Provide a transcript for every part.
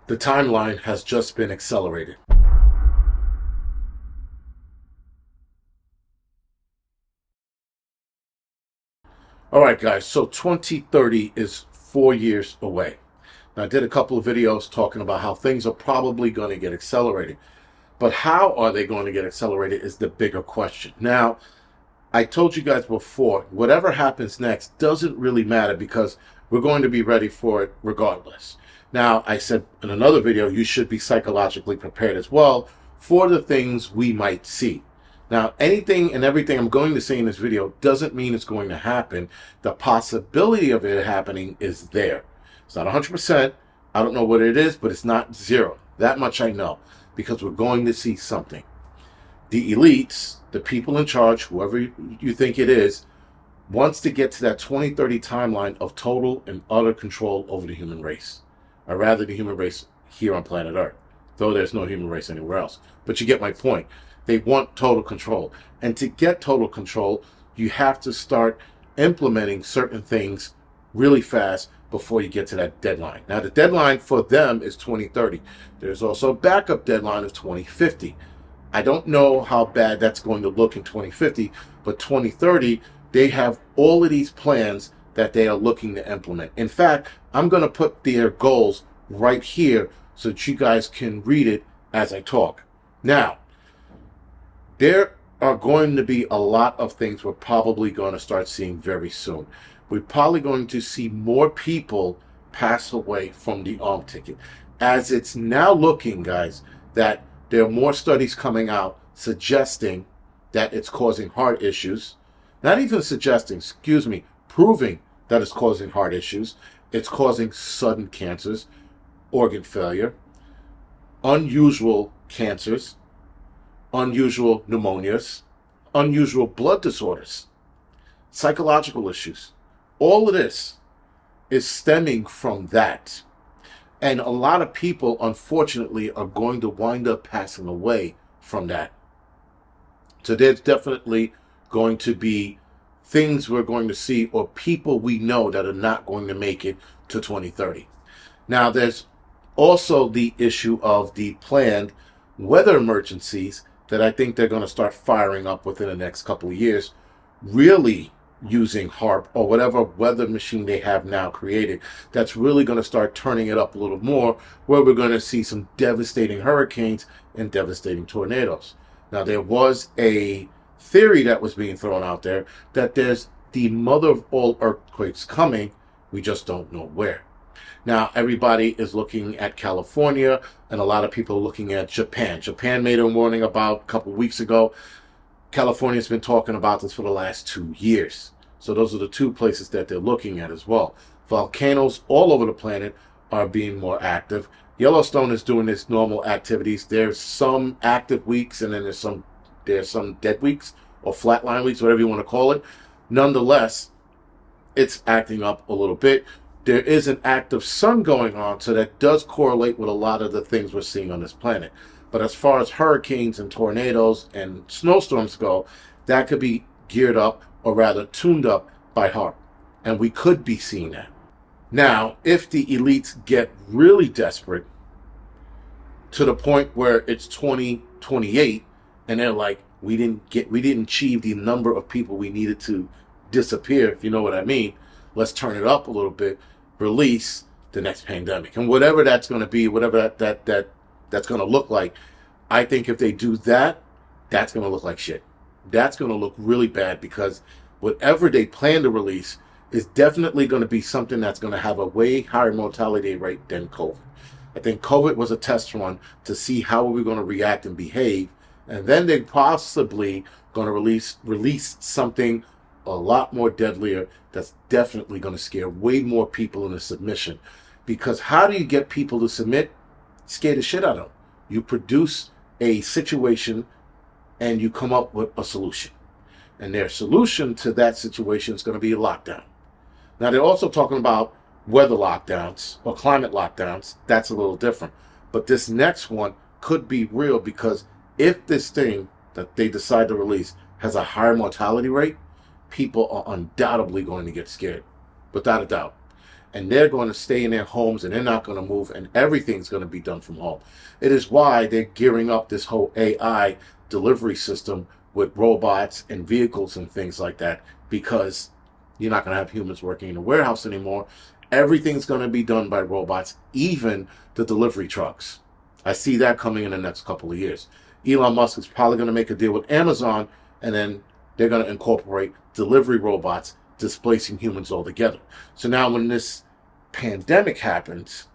The timeline has just been accelerated. All right, guys, so 2030 is 4 years away. Now, I did a couple of videos talking about how things are probably going to get accelerated. But how are they going to get accelerated is the bigger question. Now, I told you guys before, whatever happens next doesn't really matter because we're going to be ready for it regardless. Now, I said in another video, you should be psychologically prepared as well for the things we might see. Now, anything and everything I'm going to say in this video doesn't mean it's going to happen. The possibility of it happening is there. It's not 100%. I don't know what it is, but it's not zero. That much I know because we're going to see something. The elites, the people in charge, whoever you think it is, wants to get to that 2030 timeline of total and utter control over the human race. Or rather, the human race here on planet Earth, though there's no human race anywhere else. But you get my point. They want total control. And to get total control, you have to start implementing certain things really fast before you get to that deadline. Now, the deadline for them is 2030. There's also a backup deadline of 2050. I don't know how bad that's going to look in 2050, but 2030, they have all of these plans that they are looking to implement. In fact, I'm going to put their goals right here so that you guys can read it as I talk. Now, there are going to be a lot of things we're probably going to start seeing very soon. We're probably going to see more people pass away from the arm ticket. As it's now looking, guys, that there are more studies coming out suggesting that it's causing heart issues. Not even suggesting, excuse me, proving that it's causing heart issues. It's causing sudden cancers, organ failure, unusual cancers, unusual pneumonias, unusual blood disorders, psychological issues. All of this is stemming from that. And a lot of people, unfortunately, are going to wind up passing away from that. So there's definitely going to be things we're going to see or people we know that are not going to make it to 2030. Now, there's also the issue of the planned weather emergencies that I think they're going to start firing up within the next couple of years, really using HAARP or whatever weather machine they have now created that's really going to start turning it up a little more, where we're going to see some devastating hurricanes and devastating tornadoes. Now, there was a theory that was being thrown out there that there's the mother of all earthquakes coming, we just don't know where. Now, everybody is looking at California, and a lot of people are looking at Japan. Japan made a warning about a couple of weeks ago. California's been talking about this for the last 2 years. So those are the two places that they're looking at as well. Volcanoes all over the planet are being more active. Yellowstone is doing its normal activities. There's some active weeks, and then there's some dead weeks or flatline weeks, whatever you want to call it. Nonetheless, it's acting up a little bit. There is an active sun going on, so that does correlate with a lot of the things we're seeing on this planet. But as far as hurricanes and tornadoes and snowstorms go, that could be geared up, or rather tuned up, by HAARP. And we could be seeing that. Now, if the elites get really desperate to the point where it's 2028 and they're like, we didn't achieve the number of people we needed to disappear, if you know what I mean, let's turn it up a little bit, release the next pandemic. And whatever that's going to be, whatever that's going to look like, I think if they do that, that's going to look like shit. That's going to look really bad because whatever they plan to release is definitely going to be something that's going to have a way higher mortality rate than COVID. I think COVID was a test run to see how we're going to react and behave, and then they're possibly going to release something a lot more deadlier that's definitely going to scare way more people into submission. Because how do you get people to submit? Scare the shit out of them. You produce a situation and you come up with a solution. And their solution to that situation is going to be a lockdown. Now, they're also talking about weather lockdowns or climate lockdowns. That's a little different. But this next one could be real because if this thing that they decide to release has a higher mortality rate, people are undoubtedly going to get scared, without a doubt. and they're going to stay in their homes and they're not going to move, and everything's going to be done from home. It is why they're gearing up this whole AI delivery system with robots and vehicles and things like that, because you're not going to have humans working in the warehouse anymore. Everything's going to be done by robots, even the delivery trucks. I see that coming in the next couple of years. Elon Musk is probably going to make a deal with Amazon, and then they're going to incorporate delivery robots displacing humans altogether. So now when this pandemic happens,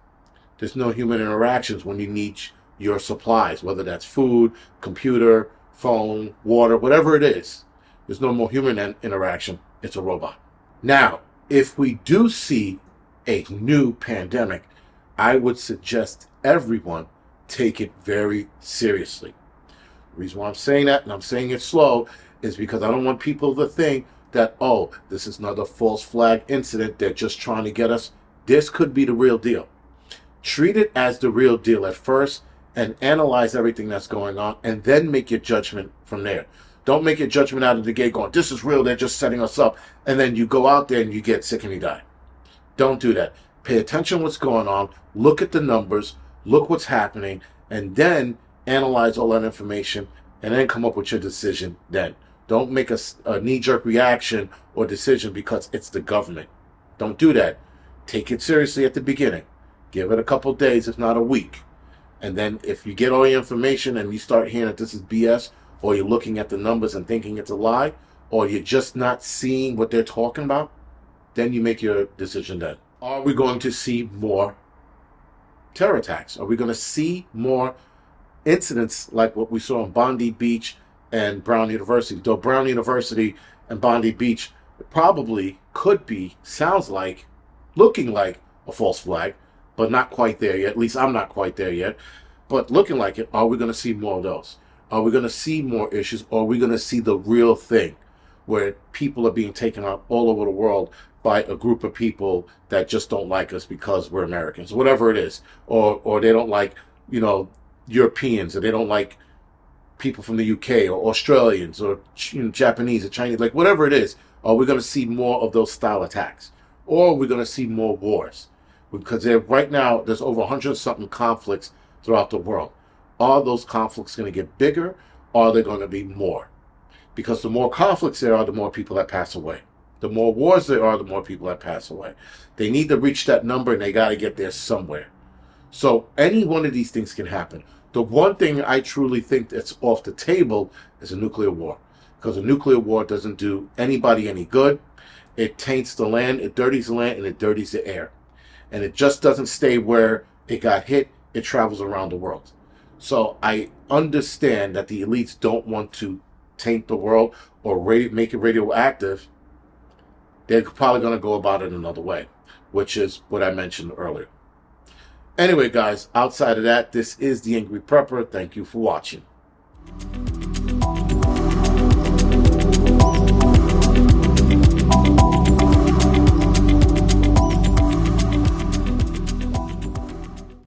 there's no human interactions when you need your supplies, whether that's food, computer, phone, water, whatever it is. There's no more human interaction. It's a robot. Now, if we do see a new pandemic, I would suggest everyone take it very seriously. The reason why I'm saying that, and I'm saying it slow, is because I don't want people to think that, oh, this is another false flag incident. They're just trying to get us. This could be the real deal. Treat it as the real deal at first and analyze everything that's going on, and then make your judgment from there. Don't make your judgment out of the gate going, this is real, they're just setting us up, and then you go out there and you get sick and you die. Don't do that. Pay attention to what's going on, look at the numbers, look what's happening, and then analyze all that information, and then come up with your decision then. Don't make a knee-jerk reaction or decision because it's the government. Don't do that. Take it seriously at the beginning. Give it a couple days, if not a week. And then if you get all your information and you start hearing that this is BS, or you're looking at the numbers and thinking it's a lie, or you're just not seeing what they're talking about, then you make your decision then. Are we going to see more terror attacks? Are we going to see more incidents like what we saw in Bondi Beach and Brown University? Though Brown University and Bondi Beach probably could be, sounds like, looking like a false flag, but not quite there yet. At least I'm not quite there yet. But looking like it, are we going to see more of those? Are we going to see more issues? Or are we going to see the real thing where people are being taken out all over the world by a group of people that just don't like us because we're Americans, whatever it is, or they don't like, Europeans, or they don't like people from the UK or Australians or Japanese or Chinese, like whatever it is. Are we going to see more of those style attacks, or are we going to see more wars? Because right now there's over 100 something conflicts throughout the world. Are those conflicts going to get bigger, or are there going to be more? Because the more conflicts there are, the more people that pass away. The more wars there are, the more people that pass away. They need to reach that number, and they got to get there somewhere. So any one of these things can happen. The one thing I truly think that's off the table is a nuclear war. Because a nuclear war doesn't do anybody any good. It taints the land, it dirties the land, and it dirties the air. And it just doesn't stay where it got hit. It travels around the world. So I understand that the elites don't want to taint the world or make it radioactive. They're probably going to go about it another way, which is what I mentioned earlier. Anyway, guys, outside of that, this is the Angry Prepper. Thank you for watching.